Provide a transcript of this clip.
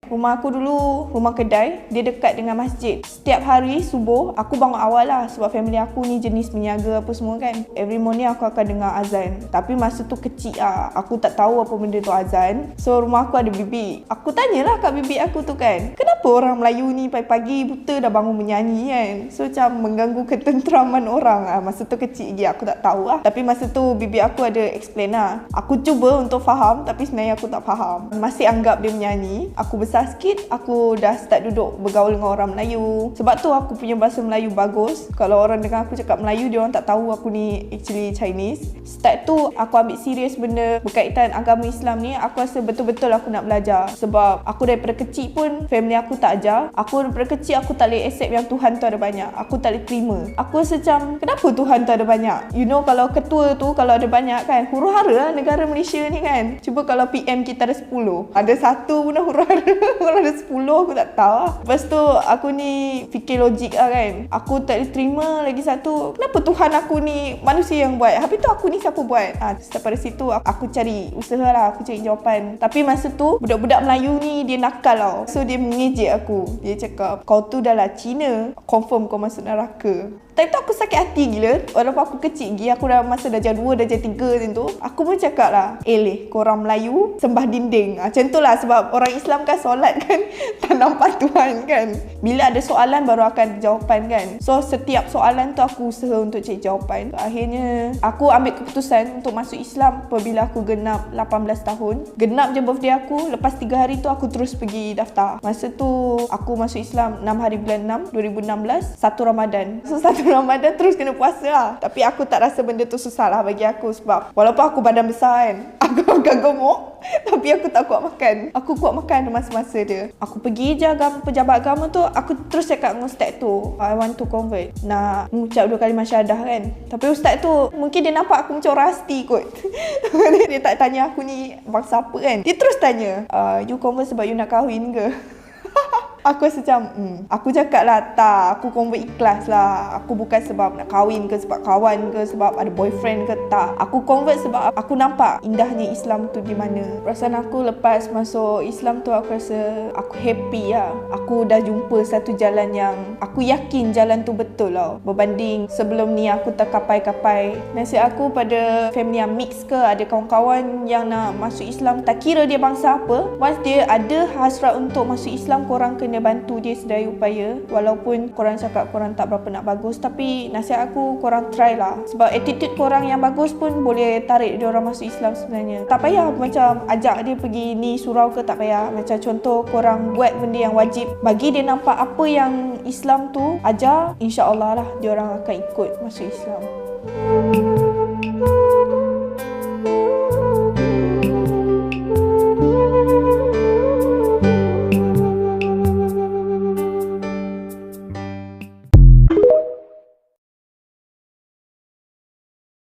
Rumah aku dulu rumah kedai, dia dekat dengan masjid. Setiap hari subuh aku bangun awal lah, sebab family aku ni jenis penyaga apa semua kan. Every morning aku akan dengar azan. Tapi masa tu kecil lah, aku tak tahu apa benda tu azan. So rumah aku ada bibik. Aku tanyalah kat bibik aku tu kan, kenapa orang Melayu ni pagi-pagi buta dah bangun menyanyi kan. So macam mengganggu ketenteraman orang lah. Masa tu kecil lagi, aku tak tahu lah. Tapi masa tu bibik aku ada explain lah. Aku cuba untuk faham, tapi sebenarnya aku tak faham. Masih anggap dia menyanyi. Aku besar sikit, aku dah start duduk bergaul dengan orang Melayu. Sebab tu aku punya bahasa Melayu bagus. Kalau orang dengar aku cakap Melayu, dia orang tak tahu aku ni actually Chinese. Start tu aku ambil serius benda berkaitan agama Islam ni. Aku rasa betul-betul aku nak belajar. Sebab aku daripada kecil pun family aku tak ajar. Aku daripada kecil aku tak boleh accept yang Tuhan tu ada banyak. Aku tak boleh terima. Aku rasa macam, kenapa Tuhan tu ada banyak? You know, kalau ketua tu kalau ada banyak kan, huru-hara lah negara Malaysia ni kan. Cuba kalau PM kita ada 10, ada satu pun dah huru-hara. Kalau ada 10 aku tak tahu lah. Lepas tu aku ni fikir logik lah kan. Aku tak boleh terima lagi satu, kenapa Tuhan aku ni manusia yang buat, habis tu aku ni siapa buat? Daripada situ aku cari usaha lah, aku cari jawapan. Tapi masa tu budak-budak Melayu ni dia nakal tau. So dia mengejek aku. Dia cakap, kau tu dah lah Cina, confirm kau masuk neraka. Time tu aku sakit hati gila. Walaupun aku kecil lagi, aku dah masa darjah 2, darjah 3 macam tu. Aku pun cakap lah, korang Melayu sembah dinding. Macam tu lah, sebab orang Islam kan solat kan tak nampak Tuhan kan. Bila ada soalan baru akan ada jawapan kan. So setiap soalan tu aku usaha untuk cari jawapan. Akhirnya aku ambil keputusan untuk masuk Islam apabila aku genap 18 tahun. Genap je birthday aku. Lepas 3 hari tu aku terus pergi daftar. Masa tu aku masuk Islam 6 hari bulan 6 2016, 1 Ramadan. So 1 Ramadan terus kena puasa lah. Tapi aku tak rasa benda tu susah lah bagi aku. Sebab walaupun aku badan besar kan, aku akan gemuk, tapi aku tak kuat makan. Aku kuat makan masa-masa dia. Aku pergi je pejabat agama tu, aku terus cakap dengan ustaz tu, I want to convert, nak mengucap 2 kalimah syahadah kan. Tapi ustaz tu mungkin dia nampak aku macam orang hasti kot. Dia tak tanya aku ni bangsa apa kan. Dia terus tanya, you convert sebab you nak kahwin ke? Aku rasa macam, aku cakap lah, tak, aku convert ikhlas lah. Aku bukan sebab nak kahwin ke, sebab kawan ke, sebab ada boyfriend ke, tak. Aku convert sebab aku nampak indahnya Islam tu di mana. Perasaan aku lepas masuk Islam tu, aku rasa aku happy lah. Aku dah jumpa satu jalan yang aku yakin jalan tu betul lah. Berbanding sebelum ni aku terkapai-kapai. Nasihat aku pada family yang mix ke, ada kawan-kawan yang nak masuk Islam, tak kira dia bangsa apa, once dia ada hasrat untuk masuk Islam, korang kena bantu dia sedaya upaya. Walaupun korang cakap korang tak berapa nak bagus, tapi nasihat aku, korang try lah. Sebab attitude korang yang bagus pun boleh tarik dia orang masuk Islam sebenarnya. Tak payah macam ajak dia pergi ni surau ke, tak payah. Macam contoh korang buat benda yang wajib, bagi dia nampak apa yang Islam tu ajar, insya-Allah lah dia orang akan ikut masuk Islam.